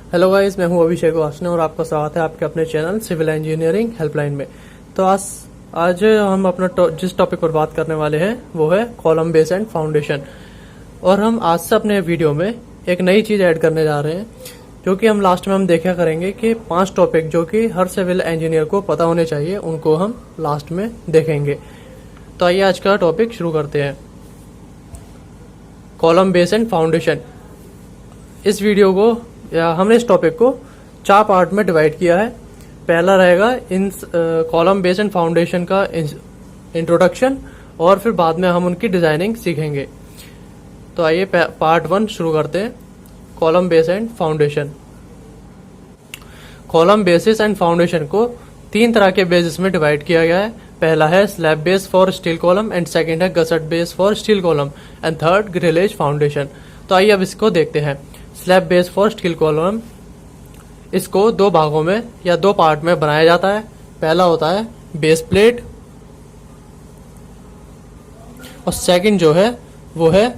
Hello guys, मैं हूं अभिषेक वासने और आपका स्वागत है आपके अपने चैनल सिविल इंजीनियरिंग हेल्पलाइन में। तो आज हम अपना जिस टॉपिक पर बात करने वाले हैं वो है कॉलम बेस एंड फाउंडेशन। और हम आज से अपने वीडियो में एक नई चीज ऐड करने जा रहे हैं, जो कि हम लास्ट में हम देखा करेंगे कि 5 टॉपिक जो कि हर सिविल इंजीनियर को पता होने चाहिए, उनको हम लास्ट में देखेंगे। तो आइए आज का टॉपिक शुरू करते हैं, कॉलम बेस एंड फाउंडेशन। इस वीडियो को या हमने इस टॉपिक को 4 पार्ट में डिवाइड किया है। पहला रहेगा इन कॉलम बेस एंड फाउंडेशन का इंट्रोडक्शन, और फिर बाद में हम उनकी डिजाइनिंग सीखेंगे। तो आइए पार्ट 1 शुरू करते हैं, column base and foundation. Column basis and foundation को 3 तरह के बेसिस में डिवाइड किया गया है। पहला है slab base for steel column, and second है gusset base for steel column, and third grillage foundation. तो आइए अब इसको देखते हैं। Slab base for steel column, इसको 2 भागों में या 2 पार्ट में बनाया जाता है। पहला होता है बेस प्लेट, और सेकंड जो है वो है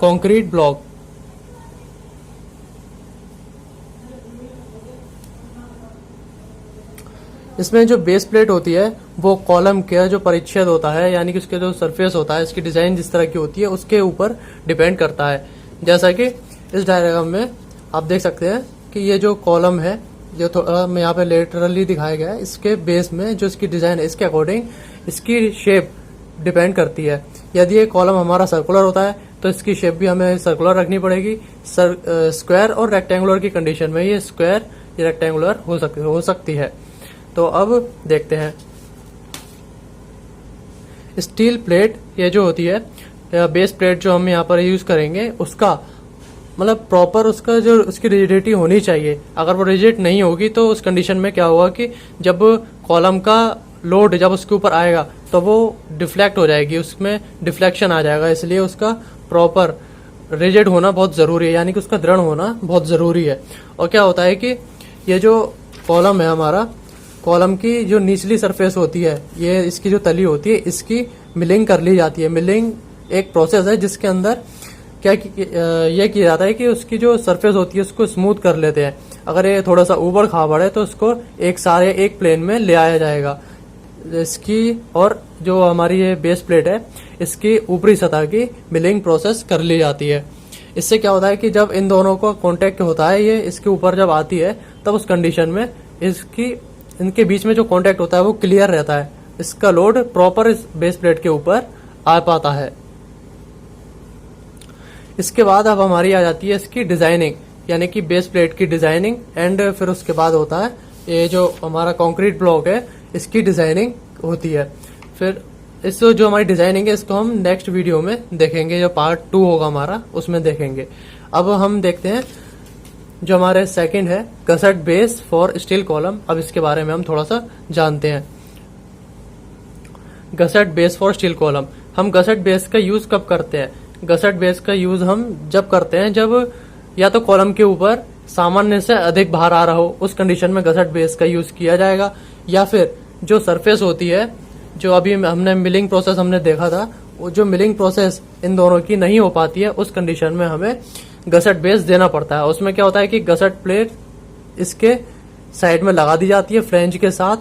कंक्रीट ब्लॉक। इसमें जो बेस प्लेट होती है वो कॉलम का जो परिच्छेद होता है, यानी कि उसके जो सरफेस होता है, इसकी डिजाइन जिस तरह की होती है उसके ऊपर डिपेंड करता है। जैसा कि इस डायग्राम में आप देख सकते हैं कि ये जो कॉलम है, जो थोड़ा मैं यहाँ पे लेटरली दिखाया गया है, इसके बेस में जो इसकी डिजाइन है इसके अकॉर्डिंग इसकी शेप डिपेंड करती है। यदि ये कॉलम हमारा सर्कुलर होता है तो इसकी शेप भी हमें सर्कुलर रखनी पड़ेगी। स्क्वायर और रेक्टेंगुलर की कंडीशन में ये स्क्वायर या रेक्टेंगुलर हो सकती है। तो अब देखते हैं स्टील प्लेट, ये जो होती है या बेस प्लेट जो हम यहाँ पर यूज करेंगे, उसका मतलब प्रॉपर उसका जो उसकी रिजिडिटी होनी चाहिए। अगर वो रिजिड नहीं होगी तो उस कंडीशन में क्या होगा कि जब कॉलम का लोड जब उसके ऊपर आएगा तो वो डिफ्लेक्ट हो जाएगी, उसमें डिफ्लेक्शन आ जाएगा। इसलिए उसका प्रॉपर रिजिड होना बहुत जरूरी है, यानी कि उसका दृढ़ होना बहुत जरूरी है। और क्या होता है कि ये जो कॉलम है हमारा, कॉलम की जो निचली सरफेस होती है, ये इसकी जो तली होती है, इसकी मिलिंग कर ली जाती है। मिलिंग एक प्रोसेस है जिसके अंदर क्या ये किया जाता है कि उसकी जो सरफेस होती है उसको स्मूथ कर लेते हैं। अगर ये थोड़ा सा ऊबड़ खाबड़ है तो उसको एक प्लेन में ले आया जाएगा इसकी। और जो हमारी ये बेस प्लेट है, इसकी ऊपरी सतह की मिलिंग प्रोसेस कर ली जाती है। इससे क्या होता है कि जब इन दोनों का कॉन्टेक्ट होता है, ये इसके ऊपर जब आती है, तब उस कंडीशन में इनके बीच में जो कांटेक्ट होता है वो क्लियर रहता है। इसका लोड प्रॉपर इस बेस प्लेट के ऊपर आ पाता है। इसके बाद अब हमारी आ जाती है इसकी डिजाइनिंग, यानी कि बेस प्लेट की डिजाइनिंग, एंड फिर उसके बाद होता है ये जो हमारा कंक्रीट ब्लॉक है, इसकी डिजाइनिंग होती है। फिर इस जो हमारी डिजाइनिंग है इसको हम नेक्स्ट वीडियो में देखेंगे, जो पार्ट 2 होगा हमारा, उसमें देखेंगे। अब हम देखते हैं जो हमारे सेकंड है gusset base for steel column. अब इसके बारे में हम थोड़ा सा जानते हैं। गसट बेस फॉर स्टील कॉलम, हम गसट बेस का यूज कब करते हैं? गसट बेस का यूज हम जब करते हैं जब या तो कॉलम के ऊपर सामान्य से अधिक भार आ रहा हो, उस कंडीशन में गसट बेस का यूज किया जाएगा। या फिर जो सरफेस होती है, जो अभी हमने मिलिंग प्रोसेस हमने देखा था, वो जो मिलिंग प्रोसेस इन दोनों की नहीं हो पाती है, उस कंडीशन में हमें गसट बेस देना पड़ता है। उसमें क्या होता है कि गसट प्लेट इसके साइड में लगा दी जाती है फ्लैंज के साथ,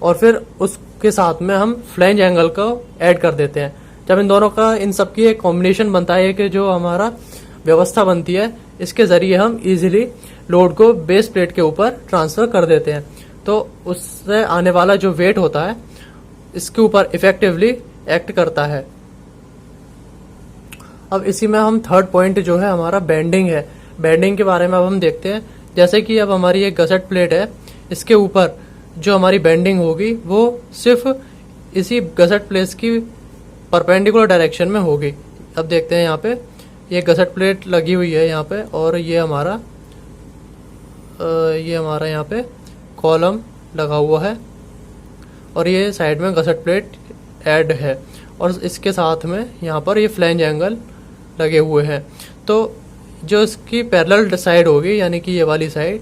और फिर उसके साथ में हम फ्लैंज एंगल को ऐड कर देते हैं। जब इन दोनों का, इन सब की एक कॉम्बिनेशन बनता है कि जो हमारा व्यवस्था बनती है, इसके जरिए हम इजीली लोड को बेस प्लेट के ऊपर ट्रांसफर कर देते हैं। तो उससे आने वाला जो वेट होता है इसके ऊपर इफेक्टिवली एक्ट करता है। अब इसी में हम थर्ड पॉइंट जो है हमारा बेंडिंग है। बेंडिंग के बारे में अब हम देखते हैं। जैसे कि अब हमारी एक गसट प्लेट है, इसके ऊपर जो हमारी बेंडिंग होगी वो सिर्फ इसी गसट प्लेट की परपेंडिकुलर डायरेक्शन में होगी। अब देखते हैं यहाँ पे ये गसट प्लेट लगी हुई है यहाँ पे, और ये हमारा यहाँ पे कॉलम लगा हुआ है, और ये साइड में गसट प्लेट ऐड है, और इसके साथ में यहाँ पर ये फ्लैंज एंगल लगे हुए हैं। तो जो इसकी पैरेलल साइड होगी, यानी कि ये वाली साइड,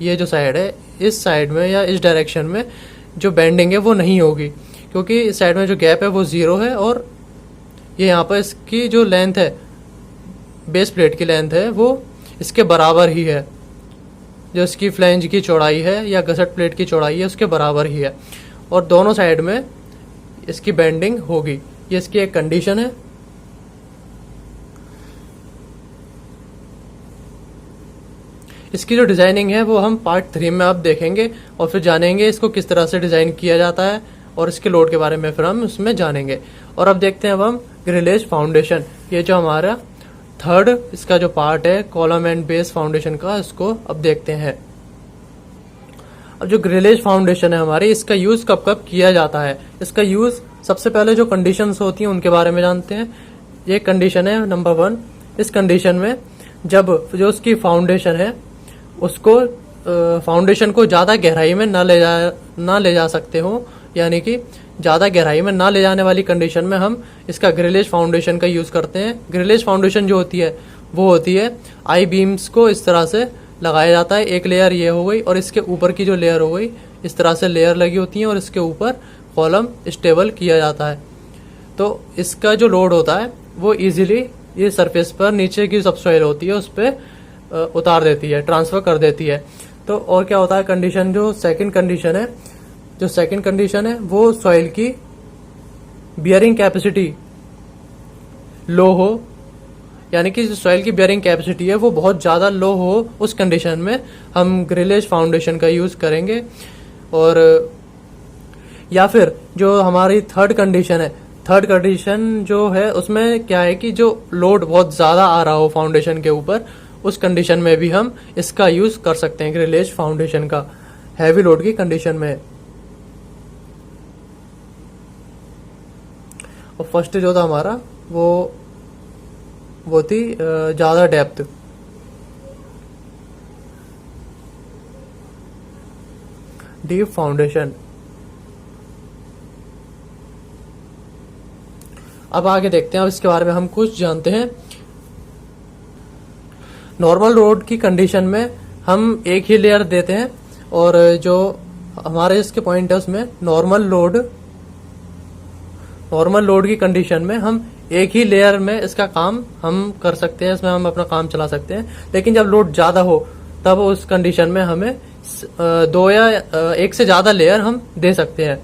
ये जो साइड है, इस साइड में या इस डायरेक्शन में जो बेंडिंग है वो नहीं होगी, क्योंकि इस साइड में जो गैप है वो 0 है, और ये यहाँ पर इसकी जो लेंथ है बेस प्लेट की लेंथ है वो इसके बराबर ही है, जो इसकी फ्लैंज की चौड़ाई है या गसट प्लेट की चौड़ाई है उसके बराबर ही है, और दोनों साइड में इसकी बेंडिंग होगी। ये इसकी एक कंडीशन है। इसकी जो डिजाइनिंग है वो हम पार्ट 3 में अब देखेंगे और फिर जानेंगे इसको किस तरह से डिजाइन किया जाता है और इसके लोड के बारे में फिर हम उसमें जानेंगे। और अब देखते हैं अब हम ग्रिलेज फाउंडेशन, ये जो हमारा थर्ड इसका जो पार्ट है कॉलम एंड बेस फाउंडेशन का, इसको अब देखते हैं। अब जो ग्रिलेज फाउंडेशन है हमारी, इसका यूज कब कब किया जाता है। इसका यूज सबसे पहले जो कंडीशंस होती हैं उनके बारे में जानते हैं। ये कंडीशन है नंबर 1। इस कंडीशन में जब जो उसकी फाउंडेशन है उसको फाउंडेशन को ज्यादा गहराई में ना ले जा सकते हो, यानी कि ज्यादा गहराई में ना ले जाने वाली कंडीशन में हम इसका ग्रिलेज फाउंडेशन का यूज करते हैं। ग्रिलेज फाउंडेशन जो होती है वो होती है आई बीम्स को इस तरह से लगाया जाता है। एक लेयर ये हो गई और इसके ऊपर की जो लेयर हो गई, इस तरह से लेयर लगी होती है और इसके ऊपर कॉलम स्टेबल किया जाता है। तो इसका जो लोड होता है वो इजीली ये सरफेस पर नीचे की सबसॉइल होती है उस पर उतार देती है, ट्रांसफर कर देती है। तो और क्या होता है कंडीशन, जो सेकंड कंडीशन है वो सॉइल की बियरिंग कैपेसिटी लो हो, यानी कि जो सॉइल की बियरिंग कैपेसिटी है वो बहुत ज्यादा लो हो, उस कंडीशन में हम ग्रिलेज फाउंडेशन का यूज करेंगे। और या फिर जो हमारी थर्ड कंडीशन जो है उसमें क्या है कि जो लोड बहुत ज्यादा आ रहा हो फाउंडेशन के ऊपर, उस कंडीशन में भी हम इसका यूज कर सकते हैं ग्रिलेज फाउंडेशन का, हैवी लोड की कंडीशन में। और फर्स्ट जो था हमारा वो थी ज्यादा डेप्थ। Deep foundation. अब आगे देखते हैं, अब इसके बारे में हम कुछ जानते हैं। नॉर्मल लोड की कंडीशन में हम एक ही लेयर देते हैं, और जो हमारे इसके पॉइंट है उसमें नॉर्मल लोड की कंडीशन में हम एक ही लेयर में इसका काम हम कर सकते हैं, इसमें हम अपना काम चला सकते हैं। लेकिन जब लोड ज्यादा हो तब उस कंडीशन में हमें 2 या 1 से ज्यादा लेयर हम दे सकते हैं।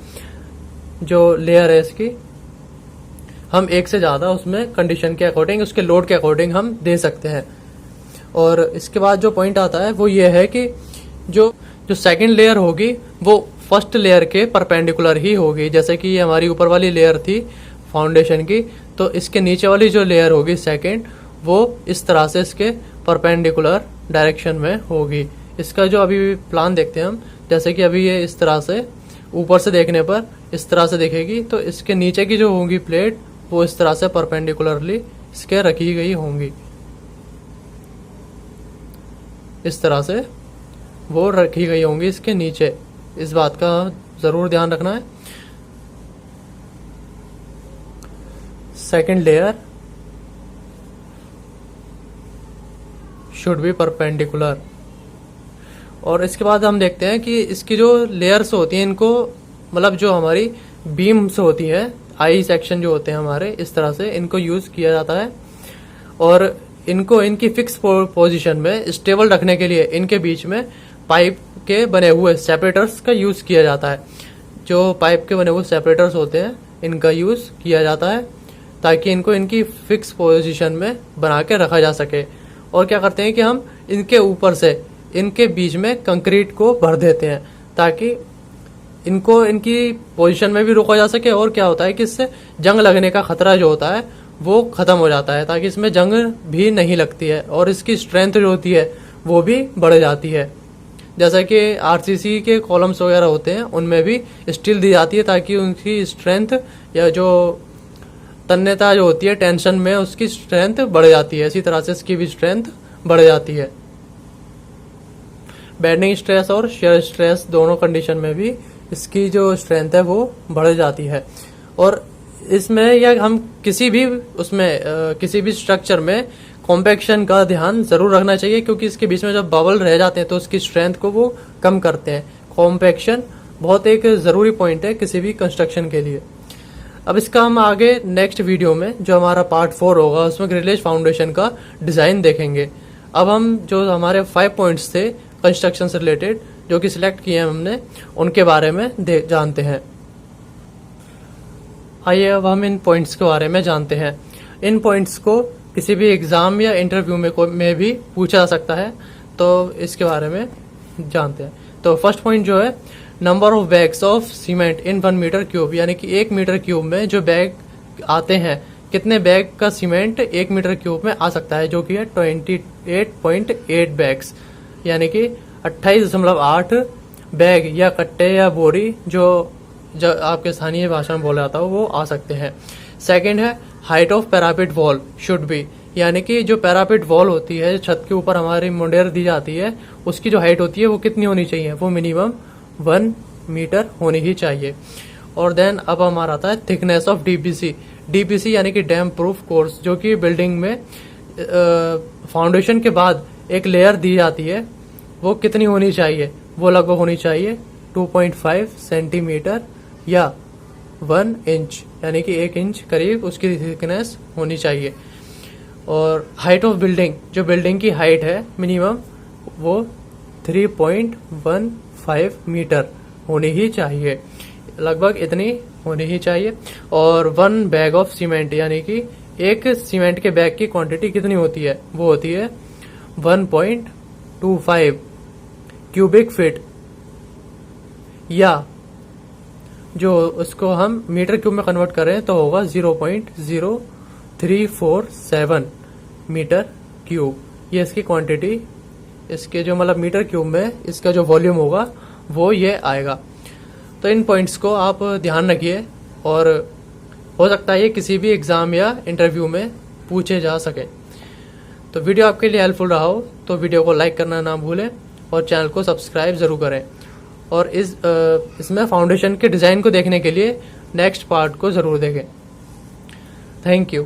जो लेयर है इसकी हम 1 से ज्यादा उसमें कंडीशन के अकॉर्डिंग, उसके लोड के अकॉर्डिंग हम दे सकते हैं। और इसके बाद जो पॉइंट आता है वो ये है कि जो सेकंड लेयर होगी वो फर्स्ट लेयर के परपेंडिकुलर ही होगी। जैसे कि ये हमारी ऊपर वाली लेयर थी फाउंडेशन की, तो इसके नीचे वाली जो लेयर होगी सेकंड, वो इस तरह से इसके परपेंडिकुलर डायरेक्शन में होगी। इसका जो अभी प्लान देखते हैं हम, जैसे कि अभी ये इस तरह से ऊपर से देखने पर इस तरह से दिखेगी, तो इसके नीचे की जो होंगी प्लेट वो इस तरह से परपेंडिकुलरली इसके रखी गई होंगी, इस तरह से वो रखी गई होंगी इसके नीचे। इस बात का जरूर ध्यान रखना है। Second layer should be perpendicular. और इसके बाद हम देखते हैं कि इसकी जो लेयर्स होती हैं, इनको मतलब जो हमारी बीम्स होती हैं, आई सेक्शन जो होते हैं हमारे, इस तरह से इनको यूज किया जाता है। और इनको इनकी फिक्स पोजीशन में स्टेबल रखने के लिए इनके बीच में पाइप के बने हुए सेपरेटर्स का यूज किया जाता है। जो पाइप के बने हुए सेपरेटर्स होते हैं इनका यूज किया जाता है ताकि इनको इनकी फिक्स पोजीशन में बना के रखा जा सके। और क्या करते हैं कि हम इनके ऊपर से इनके बीच में कंक्रीट को भर देते हैं ताकि इनको इनकी पोजीशन में भी रोका जा सके। और क्या होता है कि इससे जंग लगने का खतरा जो होता है वो खत्म हो जाता है, ताकि इसमें जंग भी नहीं लगती है और इसकी स्ट्रेंथ जो होती है वो भी बढ़ जाती है। जैसा कि आरसीसी के कॉलम्स वगैरह होते हैं उनमें भी स्टील दी जाती है ताकि उनकी स्ट्रेंथ या जो तन्यता जो होती है टेंशन में, उसकी स्ट्रेंथ बढ़ जाती है। इसी तरह से इसकी भी स्ट्रेंथ बढ़ जाती है। बेंडिंग स्ट्रेस और शेयर स्ट्रेस दोनों कंडीशन में भी इसकी जो स्ट्रेंथ है वो बढ़ जाती है। और इसमें या हम किसी भी स्ट्रक्चर में कॉम्पैक्शन का ध्यान जरूर रखना चाहिए, क्योंकि इसके बीच में जब बबल रह जाते हैं तो उसकी स्ट्रेंथ को वो कम करते हैं। कॉम्पैक्शन बहुत एक जरूरी पॉइंट है किसी भी कंस्ट्रक्शन के लिए। अब इसका हम आगे नेक्स्ट वीडियो में जो हमारा पार्ट 4 होगा उसमें ग्रिलेज फाउंडेशन का डिज़ाइन देखेंगे। अब हम जो हमारे 5 पॉइंट्स थे कंस्ट्रक्शन से रिलेटेड जो कि सिलेक्ट किए हैं हमने, उनके बारे में जानते हैं। आइए अब हम इन पॉइंट्स के बारे में जानते हैं। इन पॉइंट्स को किसी भी एग्जाम या इंटरव्यू में भी पूछा जा सकता है, तो इसके बारे में जानते हैं। तो फर्स्ट पॉइंट जो है, number of bags of cement in 1 metre cube, यानी कि 1 मीटर क्यूब में जो बैग आते हैं, कितने बैग का सीमेंट 1 मीटर क्यूब में आ सकता है, जो कि है 28.8 बैग्स, यानी कि 28.8 बैग या कट्टे या बोरी जो आपके स्थानीय भाषा में बोला जाता है वो आ सकते हैं। सेकंड है, height of parapet wall should be, यानी कि जो पैरापेट वॉल होती है, छत के ऊपर हमारी मुंडेर दी जाती है, उसकी जो हाइट होती है वो कितनी होनी चाहिए, वो मिनिमम 1 मीटर होनी ही चाहिए। और देन अब हमारा आता है थिकनेस ऑफ डीपीसी। डीपीसी यानी कि डैम प्रूफ कोर्स, जो कि बिल्डिंग में फाउंडेशन के बाद एक लेयर दी जाती है, वो कितनी होनी चाहिए, वो लगभग होनी चाहिए 2.5 सेंटीमीटर या 1 इंच, यानी कि 1 इंच करीब उसकी थिकनेस होनी चाहिए। और हाइट ऑफ बिल्डिंग, जो बिल्डिंग की हाइट है मिनिमम, वो 3.15 मीटर होनी ही चाहिए, लगभग इतनी होनी ही चाहिए। और 1 बैग ऑफ सीमेंट, यानी कि एक सीमेंट के बैग की क्वांटिटी कितनी होती है, वो होती है 1.25 क्यूबिक फीट, या जो उसको हम मीटर क्यूब में कन्वर्ट करें तो होगा 0.0347 मीटर क्यूब। ये इसकी क्वांटिटी, इसके जो मतलब मीटर क्यूब में इसका जो वॉल्यूम होगा वो ये आएगा। तो इन पॉइंट्स को आप ध्यान रखिए, और हो सकता है ये किसी भी एग्जाम या इंटरव्यू में पूछे जा सके। तो वीडियो आपके लिए हेल्पफुल रहा हो तो वीडियो को लाइक करना ना भूलें और चैनल को सब्सक्राइब जरूर करें। और इसमें फाउंडेशन के डिज़ाइन को देखने के लिए नेक्स्ट पार्ट को ज़रूर देखें। Thank you.